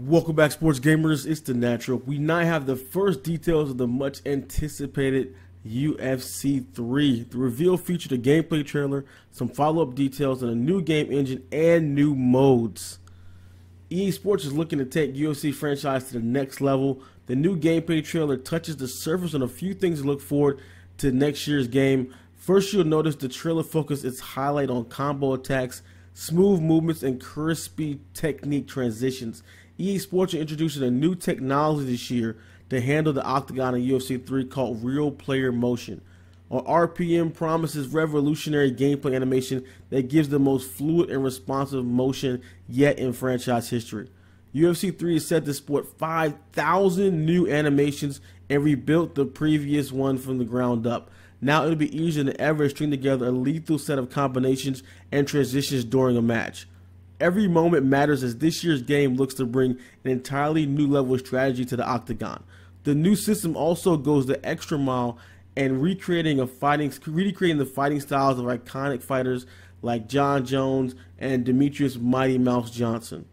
Welcome back, sports gamers. It's the Natural. We now have the first details of the much anticipated UFC 3. The reveal featured a gameplay trailer, some follow-up details, and a new game engine and new modes. EA Sports is looking to take UFC franchise to the next level. The new gameplay trailer touches the surface on a few things to look forward to next year's game. First, you'll notice the trailer focuses its highlight on combo attacks, smooth movements, and crispy technique transitions. EA Sports are introducing a new technology this year to handle the octagon in UFC 3 called Real Player Motion. Or RPM promises revolutionary gameplay animation that gives the most fluid and responsive motion yet in franchise history. UFC 3 is set to sport 5,000 new animations and rebuilt the previous one from the ground up. Now it'll be easier than ever to string together a lethal set of combinations and transitions during a match. Every moment matters as this year's game looks to bring an entirely new level of strategy to the octagon. The new system also goes the extra mile and recreating the fighting styles of iconic fighters like John Jones and Demetrius Mighty Mouse Johnson.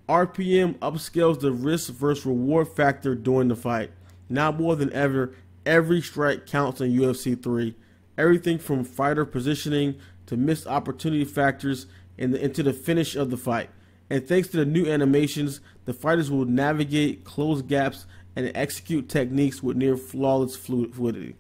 RPM upscales the risk versus reward factor during the fight. Now more than ever, every strike counts in UFC 3. Everything from fighter positioning to missed opportunity factors into the finish of the fight. And thanks to the new animations, the fighters will navigate, close gaps, and execute techniques with near flawless fluidity.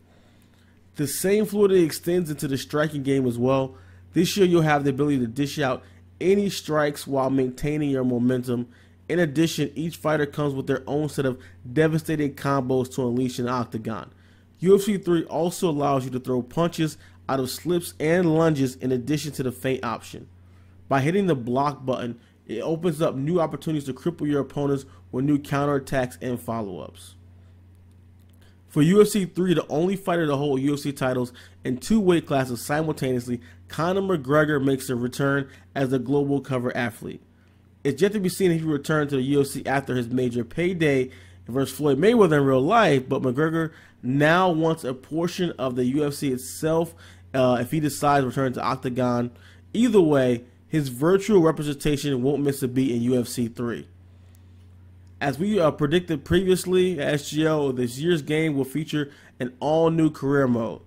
The same fluidity extends into the striking game as well. This year you'll have the ability to dish out any strikes while maintaining your momentum. In addition, each fighter comes with their own set of devastating combos to unleash an octagon. UFC 3 also allows you to throw punches out of slips and lunges in addition to the feint option. By hitting the block button, it opens up new opportunities to cripple your opponents with new counterattacks and follow-ups. For UFC 3, the only fighter to hold UFC titles in 2 weight classes simultaneously, Conor McGregor makes a return as the global cover athlete. It's yet to be seen if he returns to the UFC after his major payday versus Floyd Mayweather in real life, but McGregor now wants a portion of the UFC itself if he decides to return to Octagon. Either way, his virtual representation won't miss a beat in UFC 3. As we predicted previously at SGO, this year's game will feature an all-new career mode.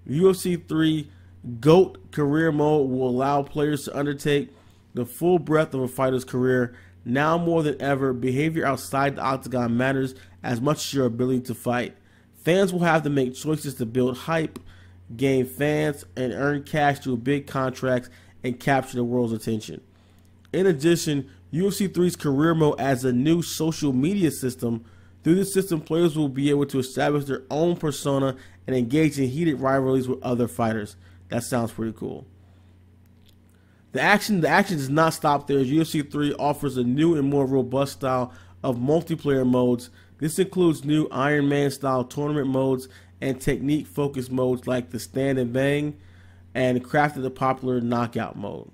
UFC 3 GOAT career mode will allow players to undertake the full breadth of a fighter's career. Now more than ever, behavior outside the octagon matters as much as your ability to fight. Fans will have to make choices to build hype, gain fans, and earn cash through big contracts and capture the world's attention. In addition, UFC 3's career mode adds a new social media system. Through this system, players will be able to establish their own persona and engage in heated rivalries with other fighters. That sounds pretty cool. The action does not stop there, as UFC 3 offers a new and more robust style of multiplayer modes. This includes new Iron Man style tournament modes and technique focused modes like the Stand and Bang, and crafted the popular Knockout mode.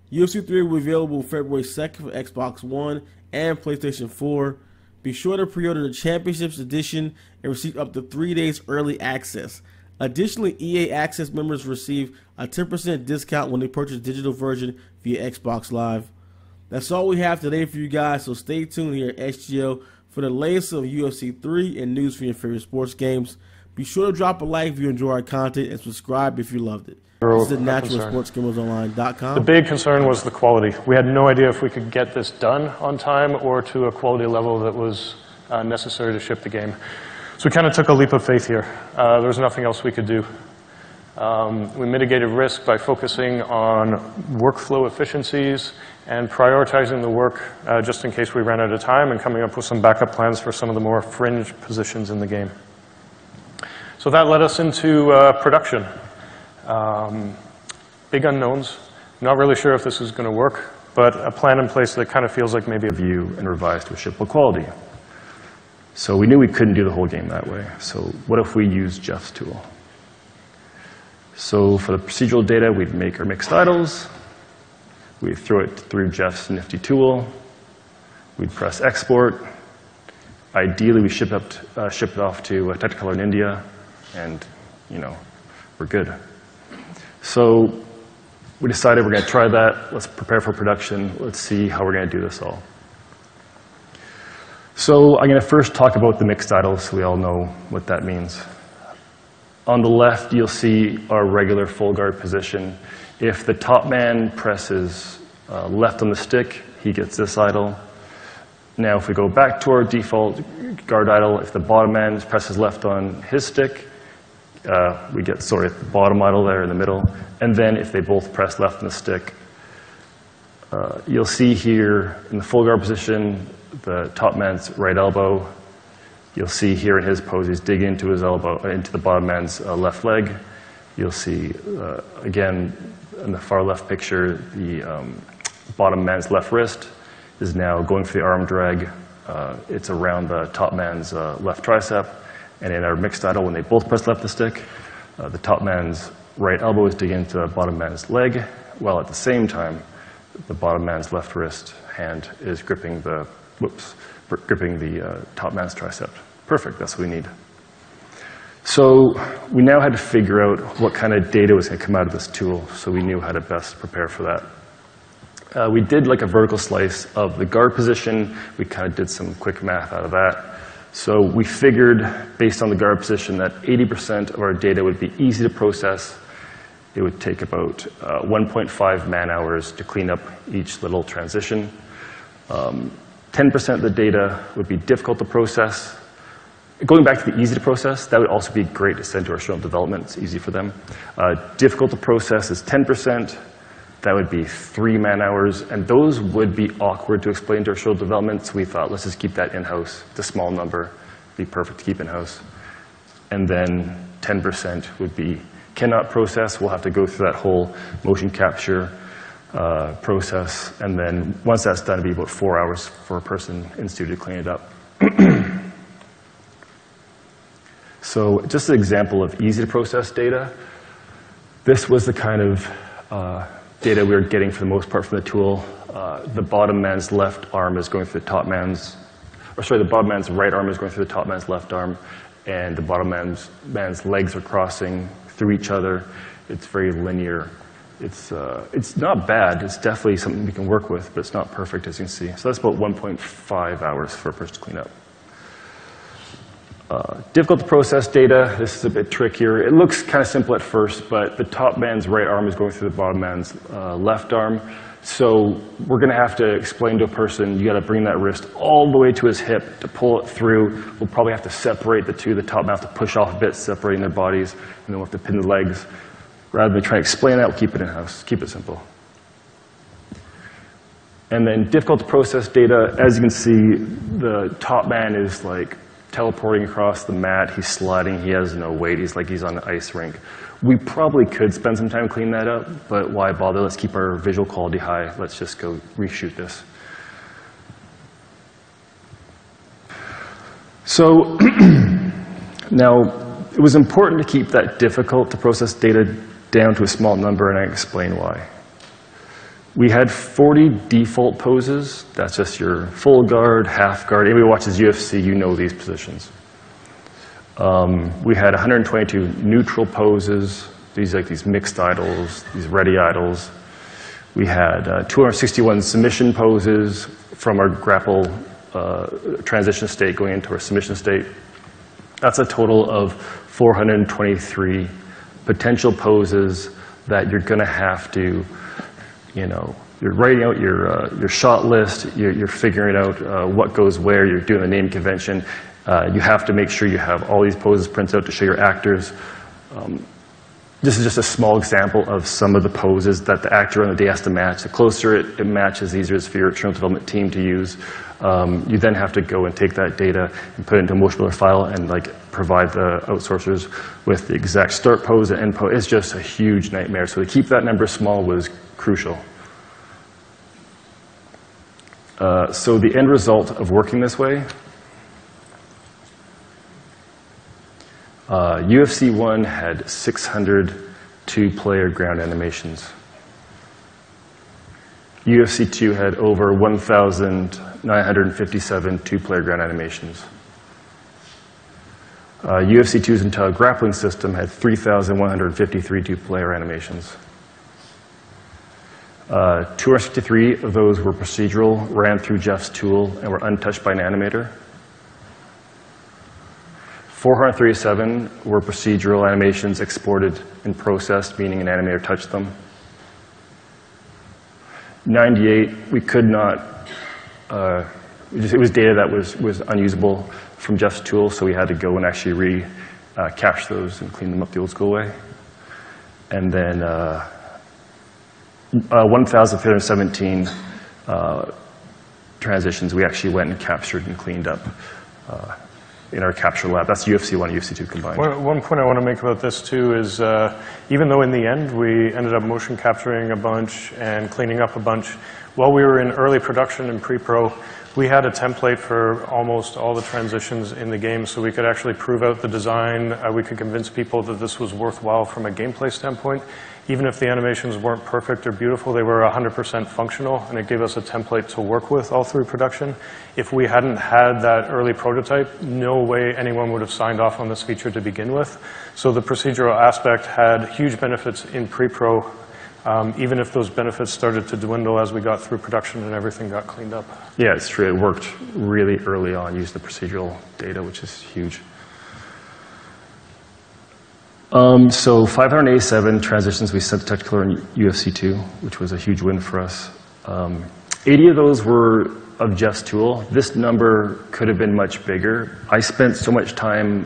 UFC 3 will be available February 2nd for Xbox One and PlayStation 4. Be sure to pre-order the Championships Edition and receive up to 3 days early access. Additionally, EA Access members receive a 10% discount when they purchase the digital version via Xbox Live. That's all we have today for you guys, so stay tuned here at SGO for the latest of UFC 3 and news for your favorite sports games. Be sure to drop a like if you enjoy our content and subscribe if you loved it. This is the Natural SportsGamersOnline.com. The big concern was the quality. We had no idea if we could get this done on time or to a quality level that was necessary to ship the game. So we kind of took a leap of faith here. There was nothing else we could do. We mitigated risk by focusing on workflow efficiencies and prioritizing the work just in case we ran out of time, and coming up with some backup plans for some of the more fringe positions in the game. So that led us into production. Big unknowns. Not really sure if this is going to work, but a plan in place that kind of feels like maybe a view and revised to a shippable quality. So we knew we couldn't do the whole game that way. So what if we used Jeff's tool? So for the procedural data, we'd make our mixed titles. We'd throw it through Jeff's nifty tool. We'd press export. Ideally, we ship it off to Technicolor in India, and we're good. So we decided we're going to try that. Let's prepare for production. Let's see how we're going to do this all. So I'm going to first talk about the mixed idle so we all know what that means. On the left, you'll see our regular full guard position. If the top man presses left on the stick, he gets this idle. Now, if we go back to our default guard idle, if the bottom man presses left on his stick, we get, the bottom idle there in the middle. And then if they both press left on the stick, you'll see here in the full guard position, the top man's right elbow. You'll see here in his pose, he's digging into his elbow, into the bottom man's left leg. You'll see, again, in the far left picture, the bottom man's left wrist is now going for the arm drag. It's around the top man's left tricep. And in our mixed idle, when they both press left the stick, the top man's right elbow is digging into the bottom man's leg, while at the same time, the bottom man's left wrist hand is gripping the top man's tricep. Perfect, that's what we need. So we now had to figure out what kind of data was going to come out of this tool, so we knew how to best prepare for that. We did like a vertical slice of the guard position. We kind of did some quick math out of that. So we figured, based on the guard position, that 80% of our data would be easy to process. It would take about 1.5 man-hours to clean up each little transition. 10% of the data would be difficult to process. Going back to the easy to process, that would also be great to send to our student development. It's easy for them. Difficult to process is 10%. That would be 3 man-hours, and those would be awkward to explain to our student development, so we thought, let's just keep that in-house. It's a small number. It'd be perfect to keep in-house. And then 10% would be cannot process. We'll have to go through that whole motion capture process, and then once that's done, it'd be about 4 hours for a person in studio to clean it up. So just an example of easy to process data. This was the kind of data we were getting for the most part from the tool. The bottom man's left arm is going through the top man's, the bottom man's right arm is going through the top man's left arm, and the bottom man's legs are crossing through each other. It's very linear. It's not bad. It's definitely something we can work with, but it's not perfect, as you can see. So that's about 1.5 hours for a person to clean up. Difficult to process data. This is a bit trickier. It looks kind of simple at first, but the top man's right arm is going through the bottom man's left arm. So we're going to have to explain to a person, you got to bring that wrist all the way to his hip to pull it through. We'll probably have to separate the two. The top man has to push off a bit, separating their bodies, and then we'll have to pin the legs. Rather than trying to explain that, we'll keep it in-house. Keep it simple. And then difficult to process data. As you can see, the top man is like teleporting across the mat. He's sliding. He has no weight. He's like he's on an ice rink. We probably could spend some time cleaning that up, but why bother? Let's keep our visual quality high. Let's just go reshoot this. So now, it was important to keep that difficult to process data down to a small number, and I explain why. We had 40 default poses. That's just your full guard, half guard. Anybody who watches UFC, you know these positions. We had 122 neutral poses. These are like these mixed idles, these ready idles. We had 261 submission poses from our grapple transition state going into our submission state. That's a total of 423 potential poses that you're going to have to, you're writing out your shot list, you're figuring out what goes where, you're doing the name convention. You have to make sure you have all these poses printed out to show your actors. This is just a small example of some of the poses that the actor on the day has to match. The closer it matches, the easier it is for your internal development team to use. You then have to go and take that data and put it into a motion builder file and provide the outsourcers with the exact start pose and end pose. It's just a huge nightmare. So to keep that number small was crucial. So the end result of working this way, UFC 1 had 600 two-player ground animations. UFC 2 had over 1,957 two-player ground animations. UFC 2's entire grappling system had 3,153 two-player animations. 253 of those were procedural, ran through Jeff's tool, and were untouched by an animator. 437 were procedural animations exported and processed, meaning an animator touched them. 98, we could not, it was data that was unusable from Jeff's tool, so we had to go and actually cache those and clean them up the old school way. And then 1,317 transitions we actually went and captured and cleaned up in our capture lab. That's UFC 1 and UFC 2 combined. One point I want to make about this too is even though in the end we ended up motion capturing a bunch and cleaning up a bunch, while we were in early production and pre-pro, we had a template for almost all the transitions in the game, so we could actually prove out the design. We could convince people that this was worthwhile from a gameplay standpoint. Even if the animations weren't perfect or beautiful, they were 100% functional, and it gave us a template to work with all through production. If we hadn't had that early prototype, no way anyone would have signed off on this feature to begin with. So the procedural aspect had huge benefits in pre-pro, even if those benefits started to dwindle as we got through production and everything got cleaned up. Yeah, it's true. It worked really early on, used the procedural data, which is huge. So 587 transitions we sent to Technicolor in UFC 2, which was a huge win for us. 80 of those were of Jeff's tool. This number could have been much bigger. I spent so much time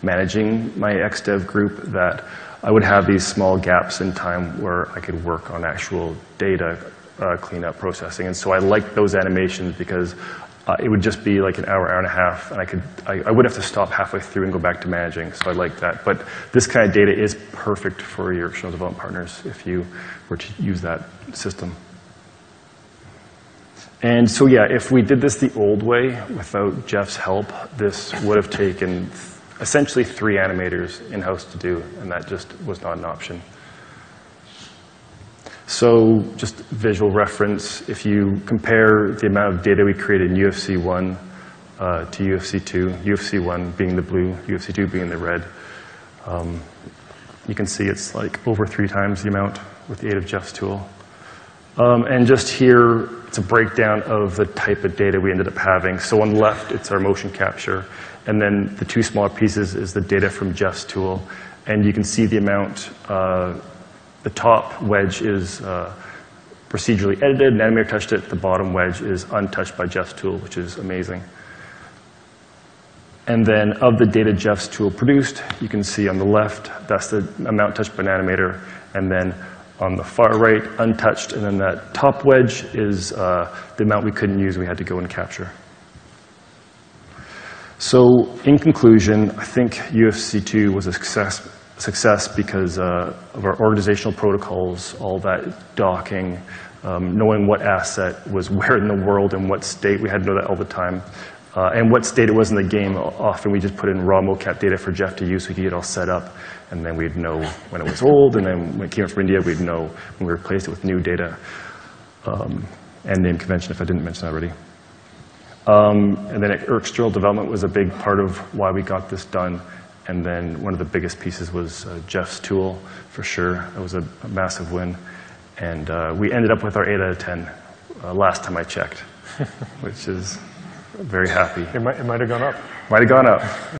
managing my XDev group that I would have these small gaps in time where I could work on actual data cleanup processing. And so I liked those animations because it would just be like an hour, hour and a half, and I wouldn't have to stop halfway through and go back to managing, so I like that. But this kind of data is perfect for your external development partners if you were to use that system. And so yeah, if we did this the old way without Jeff's help, this would have taken essentially 3 animators in-house to do, and that just was not an option. So just visual reference, if you compare the amount of data we created in UFC 1 to UFC 2, UFC 1 being the blue, UFC 2 being the red, you can see it's like over 3 times the amount with the aid of Jeff's tool. And just here, it's a breakdown of the type of data we ended up having. So on the left, it's our motion capture, and then the 2 smaller pieces is the data from Jeff's tool. And you can see the amount. The top wedge is procedurally edited, an animator touched it. The bottom wedge is untouched by Jeff's tool, which is amazing. And then of the data Jeff's tool produced, you can see on the left, that's the amount touched by an animator. And then on the far right, untouched. And then that top wedge is the amount we couldn't use, we had to go and capture. So in conclusion, I think UFC 2 was a success because of our organizational protocols, all that docking, knowing what asset was where in the world and what state. We had to know that all the time. And what state it was in the game. Often we just put in raw mocap data for Jeff to use so he could get all set up, and then we'd know when it was old, and then when it came up from India, we'd know when we replaced it with new data. And name convention, if I didn't mention that already. And then external development was a big part of why we got this done. And then one of the biggest pieces was Jeff's tool, for sure. It was a massive win. And we ended up with our 8 out of 10 last time I checked, which is very happy. It might have gone up. Might have gone up.